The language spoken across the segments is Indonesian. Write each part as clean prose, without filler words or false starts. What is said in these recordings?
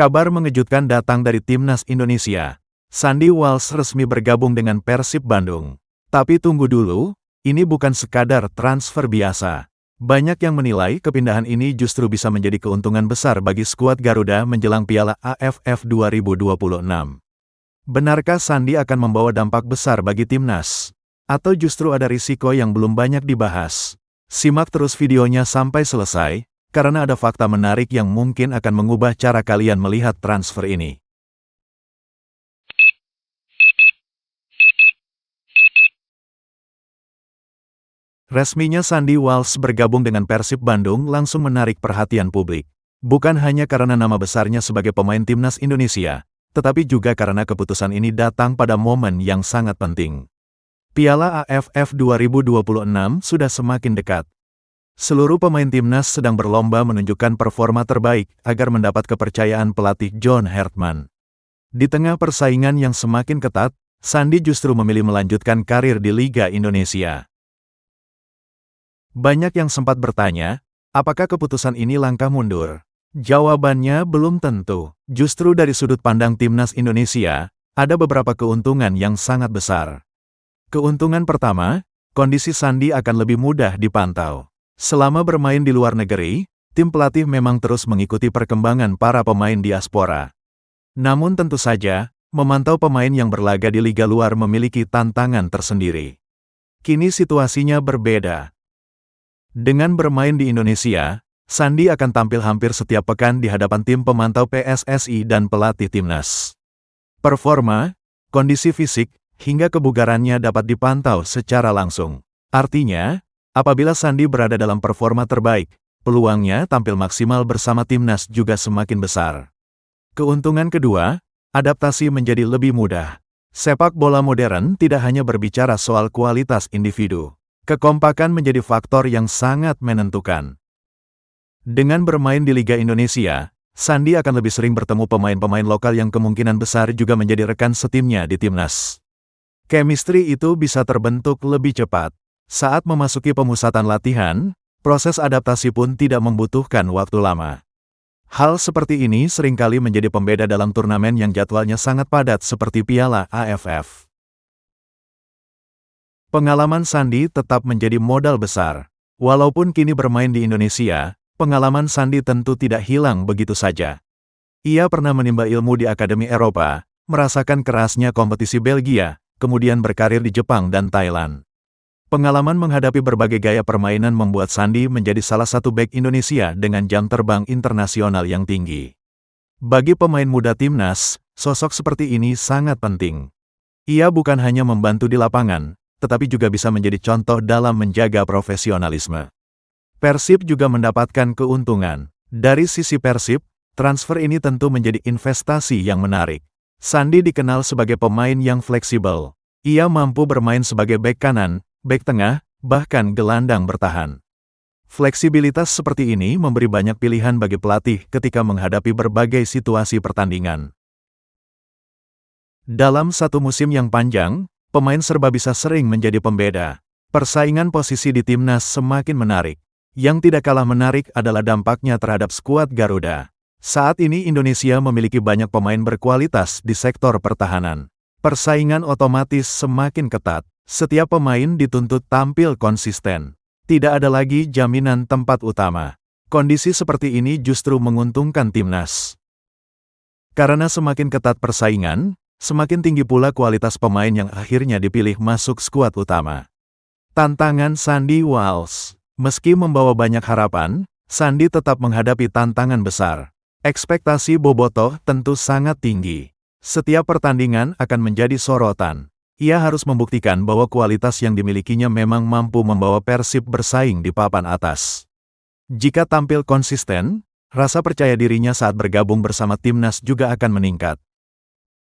Kabar mengejutkan datang dari Timnas Indonesia. Sandy Walsh resmi bergabung dengan Persib Bandung. Tapi tunggu dulu, ini bukan sekadar transfer biasa. Banyak yang menilai kepindahan ini justru bisa menjadi keuntungan besar bagi skuad Garuda menjelang Piala AFF 2026. Benarkah Sandy akan membawa dampak besar bagi timnas? Atau justru ada risiko yang belum banyak dibahas? Simak terus videonya sampai selesai, karena ada fakta menarik yang mungkin akan mengubah cara kalian melihat transfer ini. Resminya Sandy Walsh bergabung dengan Persib Bandung langsung menarik perhatian publik. Bukan hanya karena nama besarnya sebagai pemain timnas Indonesia, tetapi juga karena keputusan ini datang pada momen yang sangat penting. Piala AFF 2026 sudah semakin dekat. Seluruh pemain timnas sedang berlomba menunjukkan performa terbaik agar mendapat kepercayaan pelatih John Hartman. Di tengah persaingan yang semakin ketat, Sandy justru memilih melanjutkan karir di Liga Indonesia. Banyak yang sempat bertanya, apakah keputusan ini langkah mundur? Jawabannya belum tentu. Justru dari sudut pandang timnas Indonesia, ada beberapa keuntungan yang sangat besar. Keuntungan pertama, kondisi Sandy akan lebih mudah dipantau. Selama bermain di luar negeri, tim pelatih memang terus mengikuti perkembangan para pemain diaspora. Namun tentu saja, memantau pemain yang berlaga di liga luar memiliki tantangan tersendiri. Kini situasinya berbeda. Dengan bermain di Indonesia, Sandy akan tampil hampir setiap pekan di hadapan tim pemantau PSSI dan pelatih timnas. Performa, kondisi fisik, hingga kebugarannya dapat dipantau secara langsung. Artinya, apabila Sandy berada dalam performa terbaik, peluangnya tampil maksimal bersama timnas juga semakin besar. Keuntungan kedua, adaptasi menjadi lebih mudah. Sepak bola modern tidak hanya berbicara soal kualitas individu. Kekompakan menjadi faktor yang sangat menentukan. Dengan bermain di Liga Indonesia, Sandy akan lebih sering bertemu pemain-pemain lokal yang kemungkinan besar juga menjadi rekan setimnya di timnas. Chemistry itu bisa terbentuk lebih cepat. Saat memasuki pemusatan latihan, proses adaptasi pun tidak membutuhkan waktu lama. Hal seperti ini seringkali menjadi pembeda dalam turnamen yang jadwalnya sangat padat seperti Piala AFF. Pengalaman Sandy tetap menjadi modal besar. Walaupun kini bermain di Indonesia, pengalaman Sandy tentu tidak hilang begitu saja. Ia pernah menimba ilmu di Akademi Eropa, merasakan kerasnya kompetisi Belgia, kemudian berkarir di Jepang dan Thailand. Pengalaman menghadapi berbagai gaya permainan membuat Sandy menjadi salah satu bek Indonesia dengan jam terbang internasional yang tinggi. Bagi pemain muda timnas, sosok seperti ini sangat penting. Ia bukan hanya membantu di lapangan, tetapi juga bisa menjadi contoh dalam menjaga profesionalisme. Persib juga mendapatkan keuntungan. Dari sisi Persib, transfer ini tentu menjadi investasi yang menarik. Sandy dikenal sebagai pemain yang fleksibel. Ia mampu bermain sebagai bek kanan, bek tengah, bahkan gelandang bertahan. Fleksibilitas seperti ini memberi banyak pilihan bagi pelatih ketika menghadapi berbagai situasi pertandingan. Dalam satu musim yang panjang, pemain serba bisa sering menjadi pembeda. Persaingan posisi di timnas semakin menarik. Yang tidak kalah menarik adalah dampaknya terhadap skuad Garuda. Saat ini Indonesia memiliki banyak pemain berkualitas di sektor pertahanan. Persaingan otomatis semakin ketat. Setiap pemain dituntut tampil konsisten. Tidak ada lagi jaminan tempat utama. Kondisi seperti ini justru menguntungkan timnas. Karena semakin ketat persaingan, semakin tinggi pula kualitas pemain yang akhirnya dipilih masuk skuad utama. Tantangan Sandy Walsh. Meski membawa banyak harapan, Sandy tetap menghadapi tantangan besar. Ekspektasi bobotoh tentu sangat tinggi. Setiap pertandingan akan menjadi sorotan. Ia harus membuktikan bahwa kualitas yang dimilikinya memang mampu membawa Persib bersaing di papan atas. Jika tampil konsisten, rasa percaya dirinya saat bergabung bersama timnas juga akan meningkat.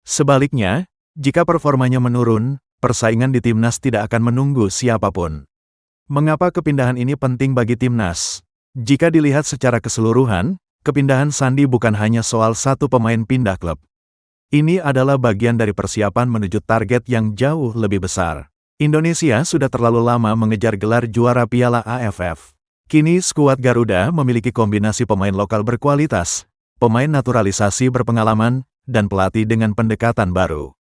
Sebaliknya, jika performanya menurun, persaingan di timnas tidak akan menunggu siapapun. Mengapa kepindahan ini penting bagi timnas? Jika dilihat secara keseluruhan, kepindahan Sandy bukan hanya soal satu pemain pindah klub. Ini adalah bagian dari persiapan menuju target yang jauh lebih besar. Indonesia sudah terlalu lama mengejar gelar juara Piala AFF. Kini skuad Garuda memiliki kombinasi pemain lokal berkualitas, pemain naturalisasi berpengalaman, dan pelatih dengan pendekatan baru.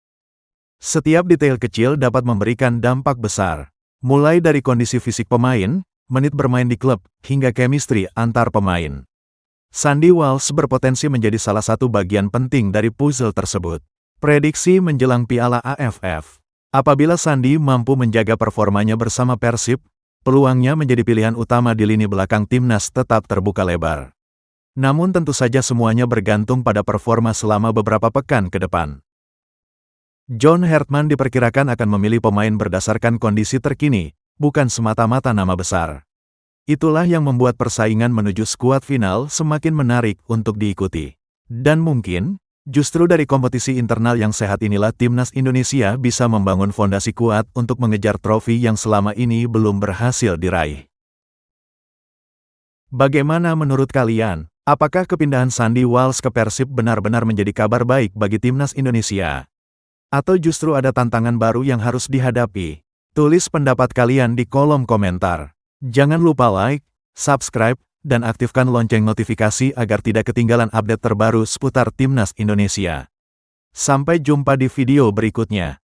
Setiap detail kecil dapat memberikan dampak besar, mulai dari kondisi fisik pemain, menit bermain di klub, hingga chemistry antar pemain. Sandy Walsh berpotensi menjadi salah satu bagian penting dari puzzle tersebut. Prediksi menjelang Piala AFF. Apabila Sandy mampu menjaga performanya bersama Persib, peluangnya menjadi pilihan utama di lini belakang timnas tetap terbuka lebar. Namun tentu saja semuanya bergantung pada performa selama beberapa pekan ke depan. John Hartman diperkirakan akan memilih pemain berdasarkan kondisi terkini, bukan semata-mata nama besar. Itulah yang membuat persaingan menuju skuad final semakin menarik untuk diikuti. Dan mungkin, justru dari kompetisi internal yang sehat inilah timnas Indonesia bisa membangun fondasi kuat untuk mengejar trofi yang selama ini belum berhasil diraih. Bagaimana menurut kalian? Apakah kepindahan Sandy Walsh ke Persib benar-benar menjadi kabar baik bagi timnas Indonesia? Atau justru ada tantangan baru yang harus dihadapi? Tulis pendapat kalian di kolom komentar. Jangan lupa like, subscribe, dan aktifkan lonceng notifikasi agar tidak ketinggalan update terbaru seputar timnas Indonesia. Sampai jumpa di video berikutnya.